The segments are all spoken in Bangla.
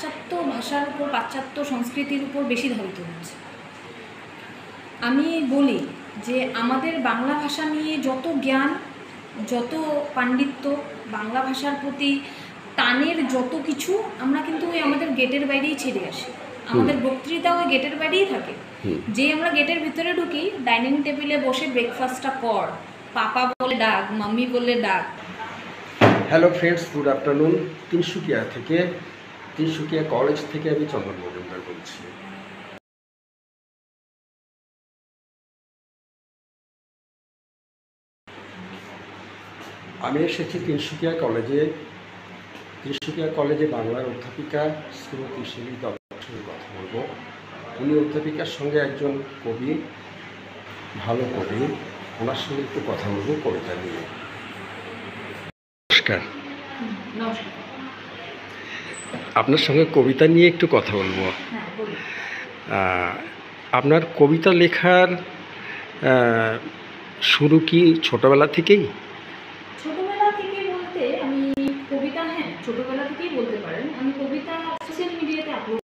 পাশ্চাত্য ভাষার উপর, পাশ্চাত্য সংস্কৃতির উপর বেশি ধাবিত হচ্ছে। আমি বলি যে আমাদের বাংলা ভাষা নিয়ে যত জ্ঞান, যত পাণ্ডিত্য, বাংলা ভাষার প্রতি টানের যত কিছু, আমরা কিন্তু ওই আমাদের গেটের বাইরেই ছেড়ে আসি। আমাদের বক্তৃতা ওই গেটের বাইরেই থাকে। যেই আমরা গেটের ভিতরে ঢুকি, ডাইনিং টেবিলে বসে ব্রেকফাস্টটা কর, পাপা বলে ডাক, মাম্মি বলে ডাক। Hello friends, good afternoon. Tinsukia college থেকে আমি চন্দন মজুমদার বলছি। আমি এসেছি তিনসুকিয়া কলেজে বাংলার অধ্যাপিকা শ্রীমতী শিলি দত্তের সঙ্গে কথা বলবো। উনি অধ্যাপিকার সঙ্গে একজন কবি, ভালো কবি, ওনার সঙ্গে একটু কথা বলবো কবিতা নিয়ে। নমস্কার। নমস্কার। আপনার সঙ্গে কবিতা নিয়ে একটু কথা বলবো। আপনার কবিতা লেখার শুরু কি ছোটবেলা থেকেই? ছোটবেলা থেকে বলতে আমি কবিতা, ছোটবেলা থেকেই বলতে পারেন। আমি কবিতা সোশ্যাল মিডিয়াতে আপলোড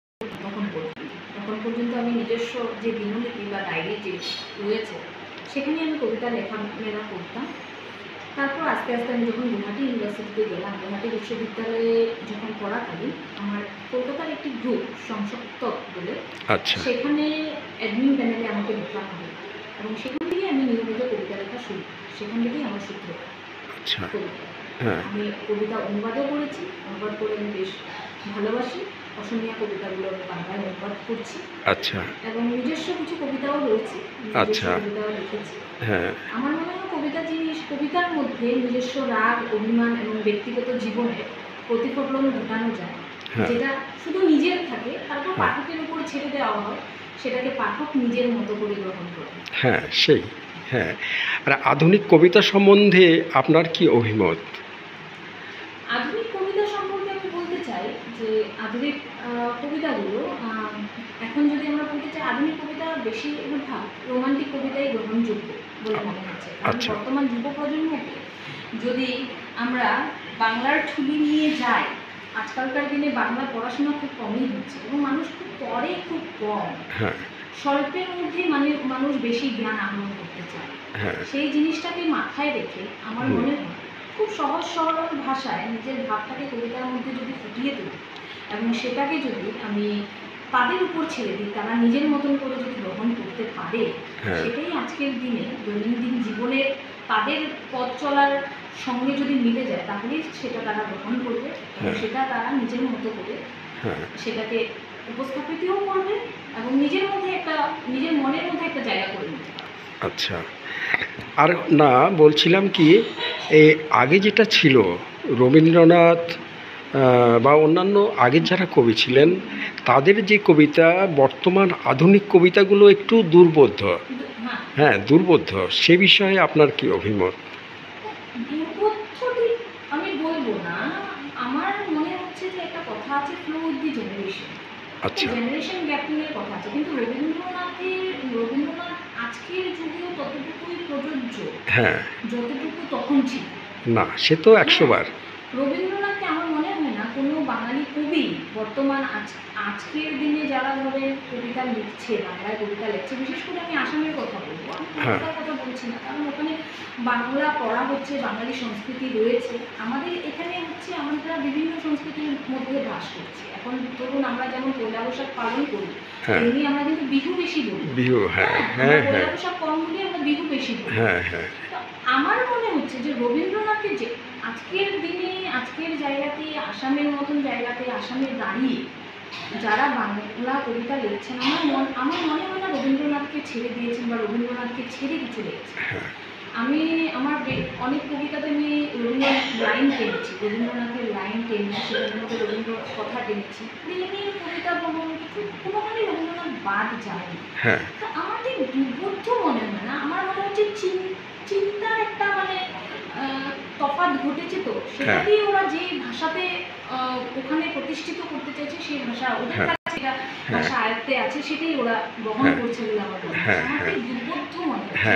তখন করতাম। তখন পর্যন্ত আমি নিজস্ব যে দিনলিপি বা ডায়েরি যে রয়েছে সেখানে আমি কবিতা লেখা করতাম। তারপর আস্তে আস্তে আমি যখন গুয়াহাটি ইউনিভার্সিটিতে গেলাম, গুয়াহাটি বিশ্ববিদ্যালয়ে যখন পড়াকালীন আমার কলকাতার একটি গ্রুপ সংসপ্তক বলে, সেখানে অ্যাডমিন প্যানেলে আমাকে লেখা হবে এবং সেখান থেকে আমি নিয়মিত কবিতা লেখা শুরু। সেখান থেকেই আমার সূত্র কবিতা। আমি কবিতা অনুবাদও করেছি, অনুবাদ করে আমি বেশ ভালোবাসি। অসমীয়া কবিতাগুলো আমি বাংলায় অনুবাদ করছি এবং নিজস্ব কিছু কবিতাও রয়েছে, কবিতাও লিখেছি। আমার মনে হয় কবিতা জিনিস, কবিতার মধ্যে নিজস্ব রাগ, অভিমান এবং ব্যক্তিগত জীবনের প্রতিফলন ঘটানো যায়, যেটা শুধু নিজের থাকে, তারপর পাঠকের উপর ছেড়ে দেওয়া হয়, সেটাকে পাঠক নিজের মতো করে গ্রহণ করে। আর আধুনিক কবিতা সম্বন্ধে আপনার কি অভিমত? আধুনিক কবিতা সম্পর্কে আমি বলতে চাই যে আধুনিক কবিতাগুলো, এখন যদি আমরা বলতে চাই, আধুনিক কবিতা বেশিরভাগ রোমান্টিক কবিতাই গ্রহণযোগ্য বলে মনে হচ্ছে। বর্তমান যুব প্রজন্মকে যদি আমরা বাংলার ঠুলি নিয়ে যাই, আজকালকার দিনে বাংলা পড়াশোনা খুব কমই হচ্ছে এবং মানুষ খুব পড়ে, খুব কম। স্বল্পের মধ্যে মানুষ বেশি জ্ঞান আহরণ করতে চায়। সেই জিনিসটাকে মাথায় রেখে আমার মনে হয় খুব সহজ সরল ভাষায় নিজের ভাবটাকে কবিতার মধ্যে যদি ফুটিয়ে তুলি এবং সেটাকে যদি আমি তাদের উপর ছেড়ে দিই, তারা নিজের মতন করে যদি গ্রহণ করতে পারে, সেটাই আজকের দিনে দৈনন্দিন জীবনের তাদের পথ চলার সঙ্গে যদি মিলে যায়, তাহলেই সেটা তারা গ্রহণ করবে এবং সেটা তারা নিজের মতো করে সেটাকে উপস্থাপিতও করবে এবং নিজের মনের মধ্যে একটা জায়গা করে নিতে পারবে। আর না, বলছিলাম কি, আগে যেটা ছিল রবীন্দ্রনাথ বা অন্যান্য আগের যারা কবি ছিলেন, তাদের যে কবিতা, বর্তমান আধুনিক কবিতাগুলো একটু দুর্বোধ্য। দুর্বোধ্য। সে বিষয়ে আপনার কি অভিমত? আমি বলবো না, আমার মনে হচ্ছে যে একটা কথা আছে, flow with the generation. Generation gap নিয়ে কথা আছে, কিন্তু রবীন্দ্রনাথ আজকের যুগেও ততটুকুই প্রযোজ্য যতটুকু তখন ছিল। না, সে তো 100 বার। রবীন্দ্রনাথকে আমার মনে হয় না কোনো বাঙালি কবি বর্তমান আজকের দিনে যারা ধরে কবিতা লিখছে, বাংলায় কবিতা লিখছে, বিশেষ করে আমি আসামের কথা বলবো, আমি কলকাতার কথা বলছি না, কারণ ওখানে বাংলা পড়া হচ্ছে, বাঙালি সংস্কৃতি রয়েছে। আমাদের এখানে হচ্ছে আমরা বিভিন্ন সংস্কৃতির মধ্যে বাস করছি। এখন ধরুন আমরা যেমন পয়লা বৈশাখ পালন করি, তেমনি আমরা কিন্তু বিহু বেশি বলি। পয়লা বৈশাখ কম বলি, আমরা বিহু বেশি বলি। আমার মনে হচ্ছে যে রবীন্দ্রনাথকে যে আজকের দিনে, আজকের জায়গাতে, আসামের মতন জায়গাতে, আসামে দাঁড়িয়ে যারা বাংলা কবিতা লিখছেন, আমার মনে হয় না রবীন্দ্রনাথকে ছেড়ে দিয়েছেন বা রবীন্দ্রনাথকে ছেড়ে কিছু লিখছেন। আমি আমার অনেক কবিতাতে আমি রবীন্দ্রনাথের লাইন টেনেছি, সেটার মধ্যে রবীন্দ্র কথা টেনেছি। প্রেমের কবিতা বলুন, কোনোখানে রবীন্দ্রনাথ বাদ যায়নি। তো আমার ঠিক দুর্বোধ্য মনে হয় না, আমার মনে হচ্ছে চিন্তার একটা তফাৎ ঘটেছে। তো সেটাকেই ওরা যে ভাষাতে ওখানে প্রতিষ্ঠিত করতে চাইছে, সেই ভাষা ওদের কাছে ভাষা আয়ত্তে আছে, সেটাই ওরা গ্রহণ করছে বলে আমার মনে হচ্ছে। আমার ঠিক দুর্বোধ্য মনে হচ্ছে।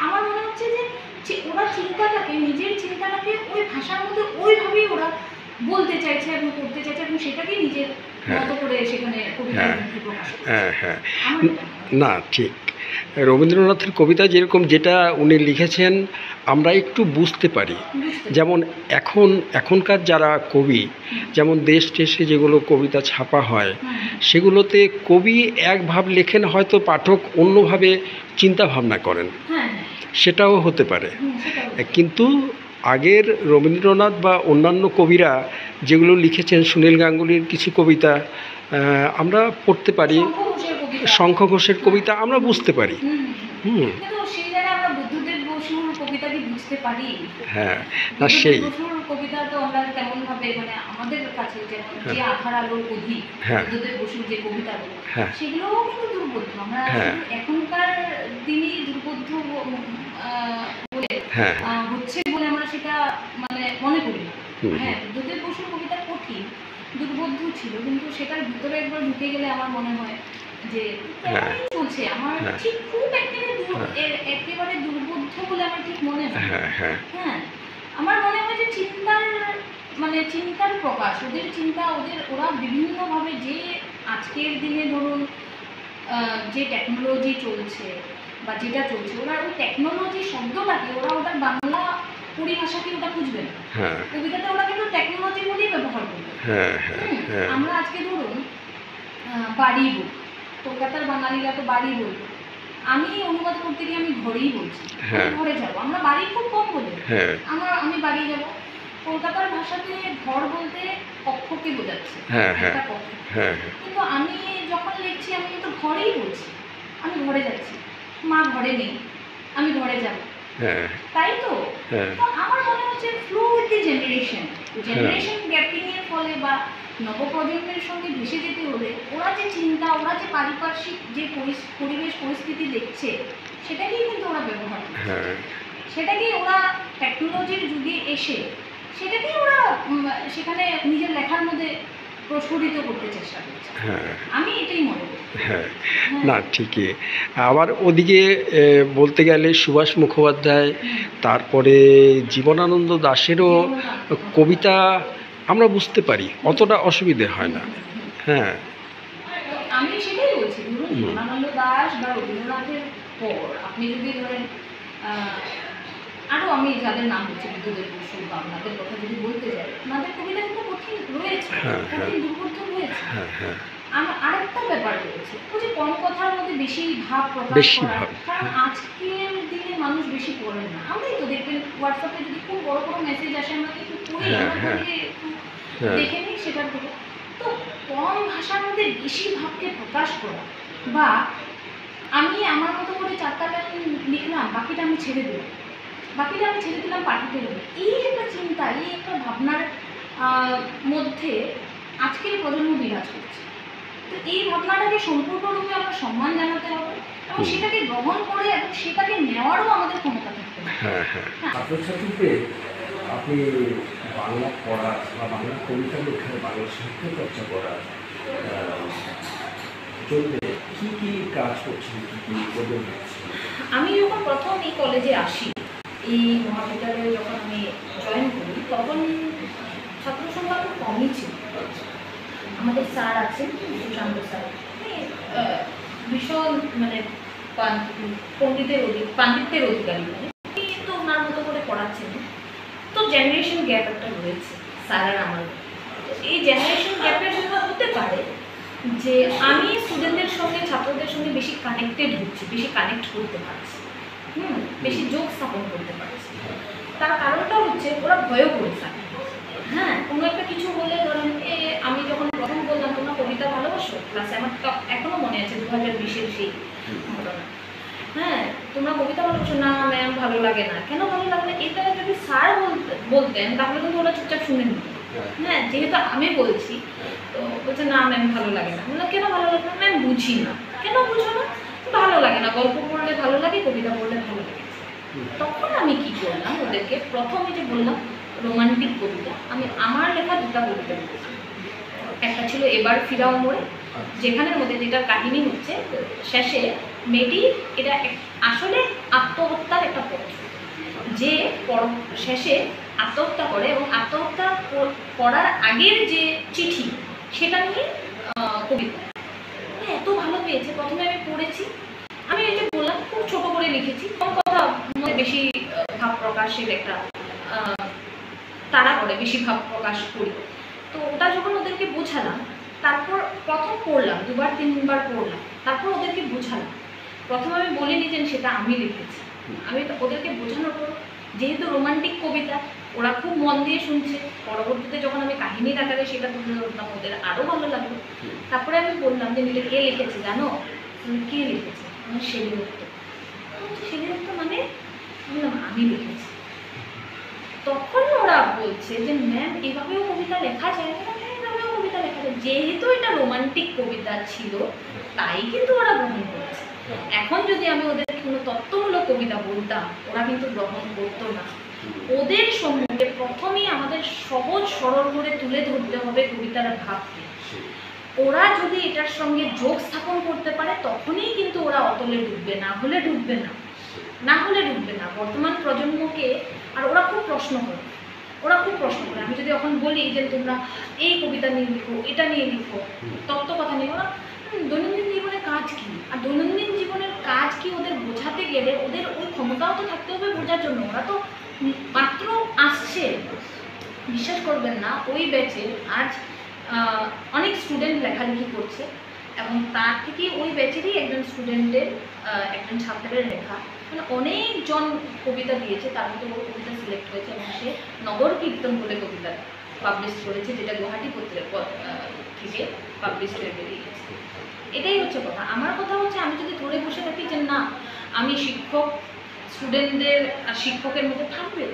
আমার মনে হচ্ছে যে ওরা নিজের চিন্তাটাকে ওই ভাষার মধ্যে ওইভাবেই ওরা বলতে চাইছে এবং করতে চাইছে এবং সেটাকেই নিজের হ্যাঁ। মতো করে সেখানে কবিতা হ্যাঁ। লিখে প্রকাশ করছে। হ্যাঁ হ্যাঁ আমার না ঠিক রবীন্দ্রনাথের কবিতা যেরকম যেটা উনি লিখেছেন আমরা একটু বুঝতে পারি, বুঝতে যেমন এখনকার যারা কবি, যেমন দেশ টেসে যেগুলো কবিতা ছাপা হয় সেগুলোতে কবি এক ভাব লেখেন, হয়তো পাঠক অন্যভাবে চিন্তা ভাবনা করেন, হ্যাঁ সেটাও হতে পারে। সেটাই কিন্তু আগের রবীন্দ্রনাথ বা অন্যান্য কবিরা যেগুলো লিখেছেন, সুনীল গাঙ্গুলির কিছু কবিতা আমরা পড়তে পারি, শঙ্খ ঘোষের কবিতা। শঙ্খ ঘোষের কবিতা আমরা বুঝতে পারি। হুম। কিন্তু সেই জায়গায় আমরা বুদ্ধদেব বসুর কবিতা কি বুঝতে পারি? হ্যাঁ না বুদ্ধদেব সেই বসুর কবিতা তো আমরা তেমন ভাবে মানে আমাদের কাছে যেমন যে আধার আলোর অধিক, হ্যাঁ। বুদ্ধদেব বসুর যে কবিতাগুলো হ্যাঁ। সেগুলোও কিন্তু দুর্বোধ্য। আমরা হ্যাঁ। শুধু এখনকার দিনেই দুর্বোধ্য বলে হ্যাঁ। হচ্ছে বলে আমরা সেটা মানে মনে করি না। হুম। হ্যাঁ, বুদ্ধদেব বসুর কবিতা কঠিন, দুর্বোধ্য ছিল, কিন্তু সেটার ভিতরে একবার ঢুকে গেলে আমার মনে হয় যে হ্যাঁ। এমনই চলছে। আমার হ্যাঁ। ঠিক খুব একেবারে হ্যাঁ। একেবারে দুর্বোধ্য বলে আমার ঠিক মনে হয় না। হ্যাঁ হ্যাঁ হ্যাঁ, আমার মনে হয় যে চিন্তার প্রকাশ, ওদের চিন্তা, ওরা বিভিন্নভাবে যে আজকের দিনে ধরুন যে টেকনোলজি চলছে বা যেটা চলছে, ওরা ওই টেকনোলজি শব্দটাকে ওটার বাংলা পরিভাষাকে ওটা খুঁজবে না। হ্যাঁ। কবিতাতে ওরা কিন্তু টেকনোলজি বলেই ব্যবহার করবে। হ্যাঁ হ্যাঁ হ্যাঁ আমরা আজকে ধরুন বাড়ি বল, কলকাতার বাঙালিরা তো বাড়ি বলবো, আমি অনুবাদ করতে গিয়ে আমি ঘরেই বলছি, হ্যাঁ। ঘরে যাবো। আমরা বাড়ি খুব কম বলি, হ্যাঁ। আমি বাড়ি যাব। কলকাতার ভাষাতে ঘর বলতে কক্ষকে বোঝাচ্ছে, হ্যাঁ। একটা কক্ষ। হ্যাঁ। কিন্তু আমি যখন লিখছি আমি কিন্তু ঘরেই বলছি, আমি ঘরে যাচ্ছি, মা ঘরে নেই, আমি ঘরে যাব, হ্যাঁ। তাই তো? হ্যাঁ। তো আমার মনে হচ্ছে flow with the generation gapping এর ফলে বা নবপ্রজন্মের সঙ্গে ভেসে যেতে হলে ওরা যে চিন্তা, ওরা যে পারিপার্শ্বিক যে পরিবেশ পরিস্থিতি দেখছে সেটাকেই কিন্তু ওরা ব্যবহার করছে। হ্যাঁ। সেটাকেই ওরা টেকনোলজির যুগে এসে সেটাকেই ওরা সেখানে নিজের লেখার মধ্যে প্রস্ফুটিত করতে চেষ্টা করছে। হ্যাঁ। আমি এটাই মনে করি। হ্যাঁ না ঠিকই। আবার ওদিকে বলতে গেলে সুভাষ মুখোপাধ্যায়, তারপরে জীবনানন্দ দাশেরও কবিতা আমরা বুঝতে পারি, অতটা অসুবিধে হয় না। হ্যাঁ। তো আমি সেটাই বলছি, ধরুন জীবনানন্দ দাশ বা রবীন্দ্রনাথের পর আপনি যদি ধরেন আরও আমি যাদের নাম বলছি, বুদ্ধদেব বসু বা ওনাদের কথা যদি বলতে যাই, ওনাদের কবিতা কিন্তু কঠিন রয়েছে, কঠিন দুর্বোধ্য রয়েছে। আরেকটা ব্যাপার রয়েছে, ওই যে কম কথার মধ্যে বেশি ভাব প্রকাশ করা, কারণ আজকের দিনে মানুষ বেশি পড়েন না। আমরাই তো দেখবেন হোয়াটসঅ্যাপে যদি খুব বড় বড় মেসেজ আসে আমরা কিন্তু পড়ি, আমরা একটু দেখে নিই সেটার থেকে। তো কম ভাষার মধ্যে বেশি ভাবকে প্রকাশ করা, বা আমি আমার মতো করে 4টা লাইন লিখলাম, বাকিটা আমি ছেড়ে দিলাম পাঠকের উপর, এই একটা চিন্তা, এই একটা ভাবনার মধ্যে আজকের প্রজন্ম বিরাজ করছে। তো এই ভাবনাটাকে সম্পূর্ণরূপে আমরা সম্মান জানাতে হবে এবং সেটাকে গ্রহণ করে এবং সেটাকে নেওয়ারও আমাদের ক্ষমতা থাকতে হবে। ছাত্রছাত্রীদের আপনি বাংলা পড়া বা বাংলা কবিতা লেখা, বাংলা সাহিত্য চর্চা করা জন্য কী কী কাজ করছেন, কী কী করবেন? আমি যখন প্রথম এই কলেজে আসি, এই মহাবিদ্যালয়ে যখন আমি জয়েন করি, তখন ছাত্র সংখ্যা খুব কমই ছিল। আমাদের স্যার আছেন সুশান্ত স্যার, ভীষণ মানে পাণ্ডিত্যের অধিকারী, মানে তো ওনার মতো করে পড়াচ্ছেন। তো জেনারেশন গ্যাপ একটা রয়েছে স্যার আর আমার। তো এই জেনারেশন গ্যাপের জন্য হতে পারে যে আমি স্টুডেন্টদের সঙ্গে, ছাত্রদের সঙ্গে বেশি কানেক্টেড হচ্ছি, বেশি কানেক্ট করতে পারছি, বেশি যোগ স্থাপন করতে পারছি। তার কারণটা হচ্ছে ওরা ভয়ও করে থাকে। হ্যাঁ, কোনো একটা কিছু বলে ধরেন আমি যখন প্রথম বললাম তোমরা কবিতা ভালোবাসো ক্লাসে, আমার এখনও মনে আছে 2020-এর সেই ঘটনা। হ্যাঁ, তোমরা কবিতা ভালোবাসো না ম্যাম, ভালো লাগে না। কেন ভালো লাগে না? এটা যদি স্যার বলতেন তাহলে কিন্তু ওরা চুপচাপ শুনে নিত। হ্যাঁ, যেহেতু আমি বলছি, তো বলছে না ম্যাম ভালো লাগে না। বললাম কেন ভালো লাগে না? ম্যাম বুঝি না। কেন বুঝো না? ভালো লাগে না, গল্প পড়লে ভালো লাগে, কবিতা পড়লে ভালো লাগে। তখন আমি কি করলাম, ওদেরকে প্রথমে যে বললাম রোমান্টিক কবিতা, আমি আমার লেখা 2টা কবিতা লিখেছি। একটা ছিল এবার ফিরাও মোড়ে, যেখানের মধ্যে যেটার কাহিনী হচ্ছে শেষে মেয়েটি, এটা আসলে আত্মহত্যার একটা পথ, যে শেষে আত্মহত্যা করে এবং আত্মহত্যা করার আগের যে চিঠি সেটা নিয়ে কবিতা এত ভালো পেয়েছে। প্রথমে আমি পড়েছি, আমি এই যে বললাম খুব ছোট করে লিখেছি, কম কথা মধ্যে বেশি ভাব প্রকাশের একটা তাড়া করে, বেশি ভাব প্রকাশ করি। তো ওটা যখন ওদেরকে বোঝালাম, তারপর প্রথম পড়লাম, 2-3বার পড়লাম, তারপর ওদেরকে বোঝালাম। প্রথমে আমি বলিনি যে সেটা আমি লিখেছি, আমি ওদেরকে বোঝানোর পর, যেহেতু রোমান্টিক কবিতা, ওরা খুব মন দিয়ে শুনছে। পরবর্তীতে যখন আমি কাহিনীর আকারে সেটা তুলে ধরলাম, ওদের আরও ভালো লাগলো। তারপরে আমি বললাম যে এটা কে লিখেছে জানো? কে লিখেছে? শেলিদত্ত। শেলিদত্ত মানে? বললাম আমি লিখেছি। তখন ওরা বলছে যে ম্যাম এভাবেও কবিতা লেখা যায়? এভাবেও কবিতা লেখা যায়। যেহেতু এটা রোমান্টিক কবিতা ছিল, তাই কিন্তু ওরা গ্রহণ করেছে। এখন যদি আমি ওদের কোনো তত্ত্বমূলক কবিতা বলতাম, ওরা কিন্তু গ্রহণ করতো না। ওদের সম্বন্ধে প্রথমেই আমাদের সহজ সরল করে তুলে ধরতে হবে কবিতার ভাবকে। ওরা যদি এটার সঙ্গে যোগ স্থাপন করতে পারে, তখনই কিন্তু ওরা অতলে ডুববে, না হলে ডুববে না, না হলে ডুববে না। বর্তমান প্রজন্মকে, আর ওরা খুব প্রশ্ন করে, ওরা খুব প্রশ্ন করে। আমি যদি এখন বলি যে তোমরা এই কবিতা নিয়ে লিখো, এটা নিয়ে লিখো, তত্ত্ব কথা নিয়ে, ওরা দৈনন্দিন জীবনের কাজ কি, আর দৈনন্দিন জীবনের কাজ কি ওদের বোঝাতে গেলে ওদের ওই ক্ষমতাও তো থাকতে হবে বোঝার জন্য। ওরা তো মাত্র আসছে, বিশ্বাস করবেন না, ওই ব্যাচে আজ অনেক স্টুডেন্ট লেখালেখি করছে, এবং তার থেকে ওই ব্যাচেরই একজন স্টুডেন্টের, একজন ছাত্রের লেখা, মানে অনেকজন কবিতা দিয়েছে, তার মধ্যে ওর কবিতা সিলেক্ট হয়েছে, এবং সে নগর কীর্তন বলে কবিতা পাবলিশ করেছে, যেটা গুয়াহাটি পত্রিকা থেকে পাবলিশ হয়ে বেরিয়েছে। এটাই হচ্ছে কথা। আমার কথা হচ্ছে, আমি যদি ধরে বসে থাকি যে না আমি শিক্ষক, স্টুডেন্টদের আর শিক্ষকের মধ্যে থাকবে,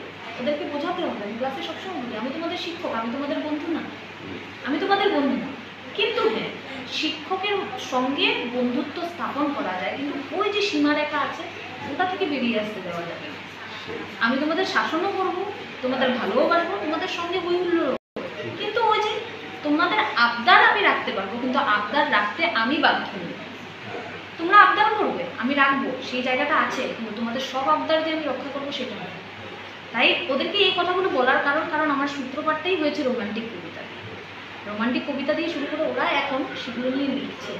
ওদেরকে বোঝাতে হবে। আমি ক্লাসে সবসময় বলি আমি তোমাদের শিক্ষক, আমি তোমাদের বন্ধু না, আমি তোমাদের বন্ধু না। কিন্তু হ্যাঁ, শিক্ষকের সঙ্গে বন্ধুত্ব স্থাপন করা যায়, কিন্তু ওই যে সীমারেখা আছে ওটা থেকে বেরিয়ে আসতে দেওয়া যাবে না। আমি তোমাদের শাসনও করবো, তোমাদের ভালোও বাসবো, তোমাদের সঙ্গে হৈহুল্লোড়, কিন্তু ওই যে তোমাদের আবদার আমি রাখতে পারবো, কিন্তু আবদার রাখতে আমি বাধ্য নই। তোমরা আবদার করবে, আমি রাখবো, সেই জায়গাটা আছে, কিন্তু তোমাদের সব আবদার যে আমি রক্ষা করবো সেটা নয়। তাই ওদেরকে এই কথাগুলো বলার কারণ আমার সূত্রপাতটাই হয়েছে রোমান্টিক কবিতা। রোমান্টিক কবিতা দিয়ে শুরু করে ওরা এখন সেগুলো নিয়ে লিখছে,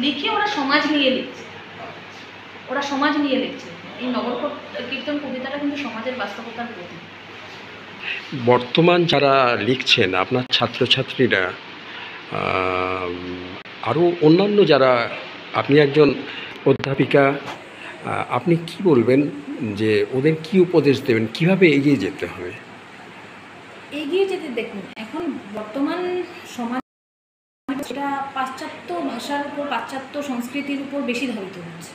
লিখে ওরা সমাজ নিয়ে লিখছে, ওরা সমাজ নিয়ে লিখছে। এই নগর কীর্তন কবিতাটা কিন্তু সমাজের বাস্তবতার প্রতি। বর্তমান যারা লিখছেন আপনার ছাত্রছাত্রীরা, আরও অন্যান্য যারা, আপনি একজন অধ্যাপিকা, আপনি কি বলবেন যে ওদের কি উপদেশ দেবেন, কিভাবে এগিয়ে যেতে হবে? এগিয়ে যেতে দেখুন, এখন বর্তমান সমাজ এটা পাশ্চাত্য ভাষার উপর, পাশ্চাত্য সংস্কৃতির উপর বেশি ধাবিত হচ্ছে।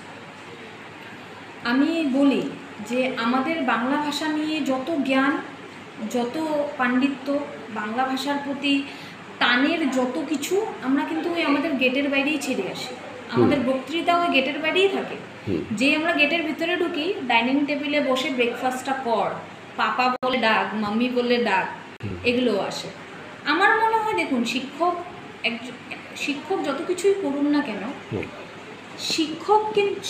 আমি বলি যে আমাদের বাংলা ভাষা নিয়ে যত জ্ঞান, যত পাণ্ডিত্য, বাংলা ভাষার প্রতি টানের যত কিছু, আমরা কিন্তু ওই আমাদের গেটের বাইরেই ছেড়ে আসি। আমাদের বক্তৃতা ওই গেটের বাইরেই থাকে। যে আমরা গেটের ভিতরে ঢুকি, ডাইনিং টেবিলে বসে ব্রেকফাস্টটা কর, পাপা বলে ডাক, মাম্মি বলে ডাক, এগুলো আসে। আমার মনে হয় দেখুন, শিক্ষক যত কিছুই করুন না কেন,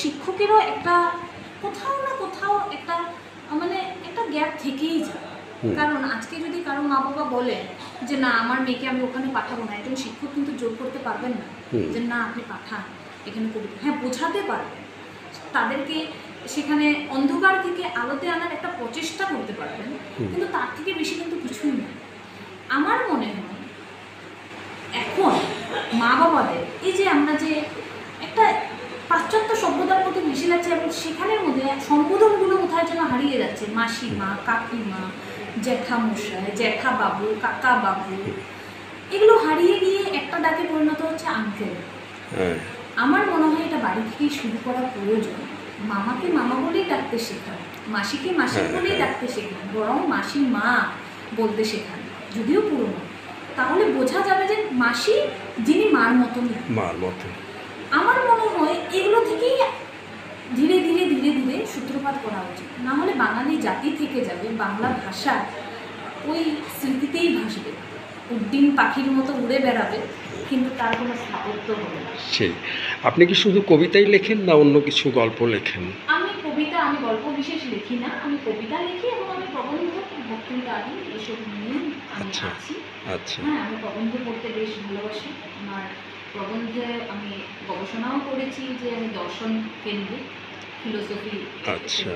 শিক্ষকেরও একটা কোথাও না কোথাও একটা মানে একটা গ্যাপ থেকেই যায়। কারণ আজকে যদি কারো মা বাবা বলে যে না আমার মেয়েকে আমি ওখানে পাঠাবো না, একজন শিক্ষক কিন্তু জোর করতে পারবেন না যে না আপনি পাঠান এখানে কবিতা। হ্যাঁ, বোঝাতে পারবেন, তাদেরকে সেখানে অন্ধকার থেকে আলোতে আনার একটা প্রচেষ্টা করতে পারবেন, কিন্তু তার থেকে বেশি কিন্তু কিছুই না। আমার মনে হয় এখন মা বাবাদের এই যে আমরা যে একটা পাশ্চাত্য সভ্যতার মধ্যে মিশে যাচ্ছে, এবং সেখানের মধ্যে সম্বোধনগুলো কোথায় যেন হারিয়ে যাচ্ছে। মাসিমা, কাকিমা, জ্যাঠামশাই, জ্যাঠা বাবু, কাকা বাবু, এগুলো হারিয়ে গিয়ে একটা ডাকে পরিণত হচ্ছে আঙ্কেল। আমার মনে হয় এটা বাড়ি থেকেই শুরু করা প্রয়োজন। মামাকে মামা বলেই ডাকতে শেখান, মাসিকে মাসি বলেই ডাকতে শেখান, বরং মাসি মা বলতে শেখান, যদিও পুরনো। তাহলে বোঝা যাবে যে মাসি যিনি মার মতনই, মার মতো। আমার মনে হয় এগুলো থেকেই ধীরে ধীরে ধীরে ধীরে সূত্রপাত করা উচিত। না হলে বাঙালি জাতি থেকে যাবে, বাংলা ভাষা ওই স্মৃতিতেই ভাসবে, উড্ডিন পাখির মতো উড়ে বেড়াবে, কিন্তু তার কোনো স্থাপত্য হবে না। সেই, আপনি কি শুধু কবিতাই লেখেন না অন্য কিছু গল্প লেখেন? আমি গল্প বিশেষ লিখি না, আমি কবিতা লিখি এবং আমি প্রবন্ধ, বক্তৃতা আদি এসব নিয়ে আমি আছি। আচ্ছা। হ্যাঁ, আমি প্রবন্ধ পড়তে বেশ ভালোবাসি। আমার প্রবন্ধে আমি গবেষণাও করেছি যে আমি দর্শন কেন্দ্রিক ফিলোসফি আচ্ছা।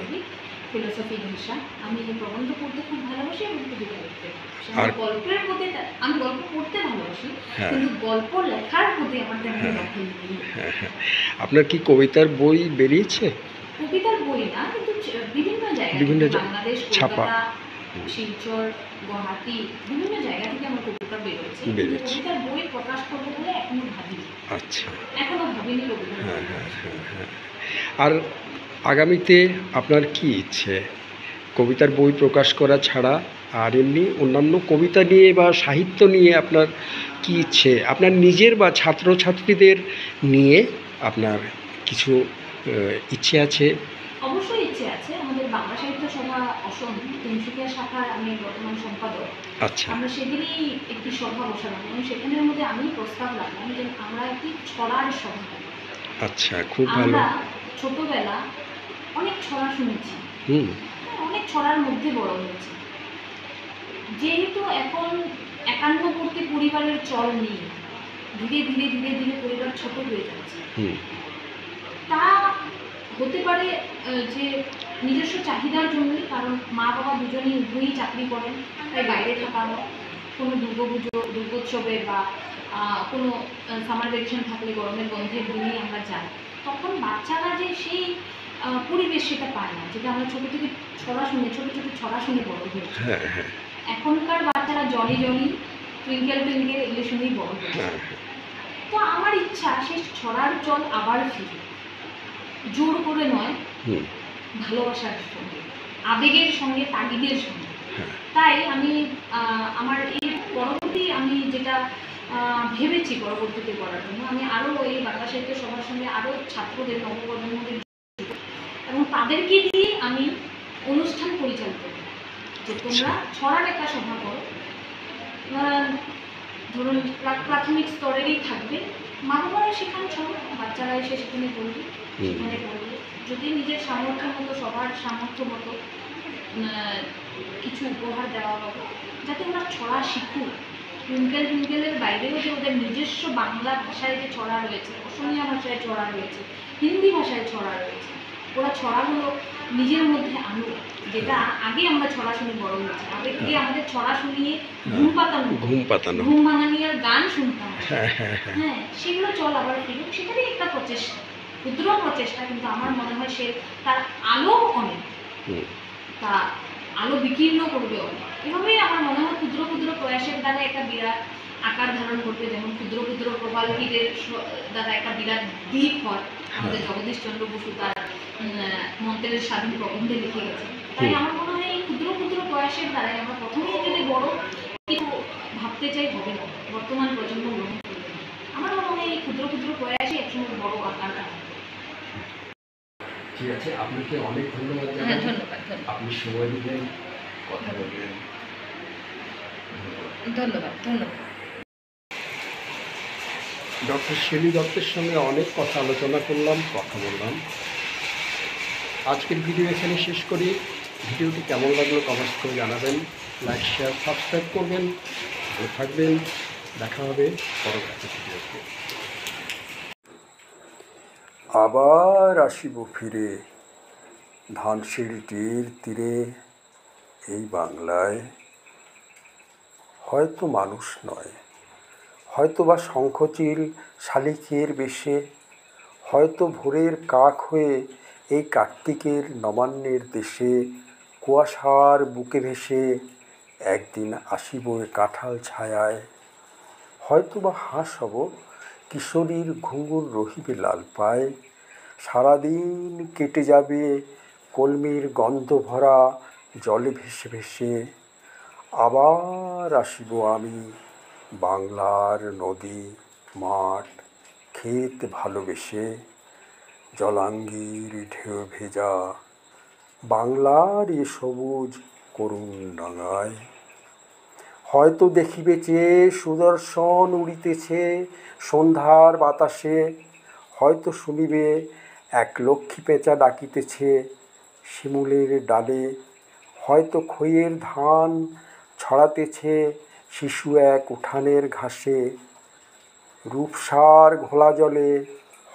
ফিলোসফি ভাষা। আমি এই প্রবন্ধ পড়তে খুব ভালোবাসি এবং কবিতা লিখতে ভালোবাসি। আর আমার গল্পের প্রতি আমি গল্প পড়তে ভালোবাসি, হ্যাঁ কিন্তু গল্প লেখার প্রতি আমার তেমন হ্যাঁ দখল নেই। হ্যাঁ হ্যাঁ। আপনার কি কবিতার বই বেরিয়েছে? কবিতার বই না, কিন্তু বিভিন্ন জায়গা বিভিন্ন থেকে, বাংলাদেশ, ছাপা কলকাতা, শিলচর, গুয়াহাটি, বিভিন্ন জায়গা থেকে আমার কবিতা বেরোচ্ছে। কিন্তু বেরিয়েছে। কবিতার বই প্রকাশ করবো বলে এখনো ভাবিনি, আচ্ছা। এখনো ভাবিনি কবিতার হ্যাঁ বই হ্যাঁ প্রকাশ হ্যাঁ করবো। হ্যাঁ। আর আগামীতে আপনার কি ইচ্ছে? কবিতার বই প্রকাশ করা ছাড়া আর এমনি অন্যান্য কবিতা নিয়ে বা সাহিত্য নিয়ে আপনার কি ইচ্ছে? আপনার নিজের বা ছাত্রছাত্রীদের নিয়ে আপনার কিছু ইচ্ছে আছে? অবশ্যই ইচ্ছে আছে। আমাদের বাংলা সাহিত্য সভা অসম তিনসুকিয়া শাখার আমি বর্তমান সম্পাদক। আচ্ছা আমরা সেদিনই একটি সভা বসালাম এবং সেখানের মধ্যে আমি প্রস্তাব রাখলাম যে আমরা একটি ছড়ার সভা করব। আচ্ছা, খুব ভালো। আমরা ছোটবেলা অনেক ছড়া শুনেছি, হুম অনেক ছড়ার মধ্যে বড় হয়েছি। যেহেতু এখন একান্নবর্তী পরিবারের চল নেই, ধীরে ধীরে ধীরে ধীরে পরিবার ছোট হয়ে যাচ্ছে। হুম তা হতে পারে যে নিজস্ব চাহিদার জন্যই, কারণ মা বাবা দুজনেই উভয়ই চাকরি করেন, তাই বাইরে থাকা হয়। কোনো দুর্গাপুজো, দুর্গোৎসবে বা কোনো সামার ভ্যাকেশন থাকলে গরমের বন্ধের দিনেই আমরা যাই। তখন বাচ্চারা যে সেই পরিবেশ সেটা পায় না, যেটা আমরা ছোটো থেকে ছড়া শুনে, ছোটো ছোটো ছড়া শুনে বড় হয়েছি। হ্যাঁ হ্যাঁ এখনকার বাচ্চারা জনি জনি, টুইঙ্কেল টুইঙ্কেল এগুলো শুনেই বড় হয়েছে। হ্যাঁ তো আমার ইচ্ছা সেই ছড়ার চল আবার ফিরে, জোর করে নয়, হুম ভালোবাসার সঙ্গে, আবেগের সঙ্গে, তাগিদের সঙ্গে। হ্যাঁ তাই আমি আমার এই পরবর্তী আমি যেটা ভেবেছি পরবর্তীতে করার জন্য, আমি আরও এই বাংলা সাহিত্য সভার সঙ্গে আরও ছাত্রদের, নবপ্রজন্মদের এবং তাদেরকে দিয়ে আমি অনুষ্ঠান পরিচালিত করি যে তোমরা ছড়ার একটা সভা করো। ধরুন প্রাথমিক স্তরেরই থাকবে, মা বাবারা সেখানে ছড়ো, বাচ্চারা এসে সেখানে পড়বে, সেখানে পড়বে। যদি নিজের সামর্থ্য মতো, সবার সামর্থ্য মতো কিছু উপহার দেওয়া হবে, যাতে ওরা ছড়া শিখুক। টুইঙ্কেল টুইঙ্কেলের বাইরেও যে ওদের নিজস্ব বাংলা ভাষায় যে ছড়া রয়েছে, অসমীয়া ভাষায় ছড়া রয়েছে, হিন্দি ভাষায় ছড়া রয়েছে, ওরা ছড়াগুলো নিজের মধ্যে আনুক। যেটা আগে আমরা ছড়া শুনে বড় হয়েছি, আগে আমাদের ছড়া শুনিয়ে ঘুম পাতানো, ঘুম ভাঙানিয়ার গান শুনতাম। হ্যাঁ, সেগুলো চল আবার ফিরুক, সেটারই একটা প্রচেষ্টা, ক্ষুদ্র প্রচেষ্টা, কিন্তু আমার মনে হয় সে তার আলো অনেক, তা আলো বিকীর্ণ করবে অনেক। এভাবেই আমার মনে হয় ক্ষুদ্র ক্ষুদ্র প্রয়াসের দ্বারা একটা বিরাট আকার ধারণ করবে। যেমন ক্ষুদ্র ক্ষুদ্র প্রবালটিদের দ্বারা একটা বিরাট দ্বীপ হয়, আমাদের জগদীশচন্দ্র বসু তার মন্ত্রের স্বাধীন প্রবন্ধে লিখে গেছে। তাই আমার মনে হয় এই ক্ষুদ্র ক্ষুদ্র প্রয়াসের দ্বারাই আমরা প্রথমেই যদি বড় কিছু ভাবতে চাই হবে না, বর্তমান প্রজন্ম গ্রহণ করবে না। আমার মনে হয় এই ক্ষুদ্র ক্ষুদ্র প্রয়াসই একসময় বড় আকার ধারণ করবে। ঠিক আছে, আপনাকে অনেক ধন্যবাদ জানাই। ধন্যবাদ। আপনি সময় দিলেন, কথা বললেন। ধন্যবাদ। ডক্টর শেলী দত্তের সঙ্গে অনেক কথা আলোচনা করলাম, কথা বললাম। আজকের ভিডিও এখানে শেষ করি। ভিডিওটি কেমন লাগলো কমেন্ট করে জানাবেন, লাইক শেয়ার সাবস্ক্রাইব করবেন। ভালো থাকবেন, দেখা হবে পরবর্তী ভিডিওতে। আবার আসিব ফিরে ধানসিঁড়িটির তীরে, এই বাংলায় হয়তো মানুষ নয়, হয়তো বা শঙ্খচিল শালিকের বেশে, হয়তো ভোরের কাক হয়ে এই কার্তিকের নবান্নের দেশে কুয়াশার বুকে ভেসে একদিন আসিব এ কাঁঠাল ছায়ায়। হয়তো বা হাঁস হব, কিশোরীর ঘুঙুর রহিবে লাল পায়, সারাদিন কেটে যাবে কলমির গন্ধ ভরা জলে ভেসে ভেসে। আবার আসিব আমি বাংলার নদী, মাঠ, ক্ষেত ভালোবেসে, জলাঙ্গির ঢেউ ভেজা বাংলার এ সবুজ করুণ ডাঙায়। হয়তো দেখিবে চেয়ে সুদর্শন উড়িতেছে সন্ধ্যার বাতাসে, হয়তো শুনিবে এক লক্ষ্মী পেঁচা ডাকিতেছে শিমুলের ডালে, হয়তো খইয়ের ধান ছড়াতেছে শিশু এক উঠানের ঘাসে। রূপসার ঘোলা জলে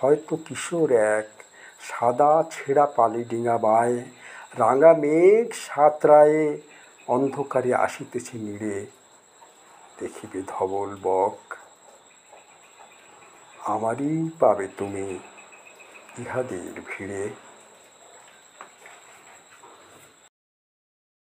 হয়তো কিশোর এক সাদা ছেঁড়া পালি ডিঙা বায়, রাঙা মেঘ সাঁতরায়ে অন্ধকারে আসিতেছে নীড়ে, দেখিবে ধবল বক। আমারই পাবে তুমি ইহাদের ভিড়ে।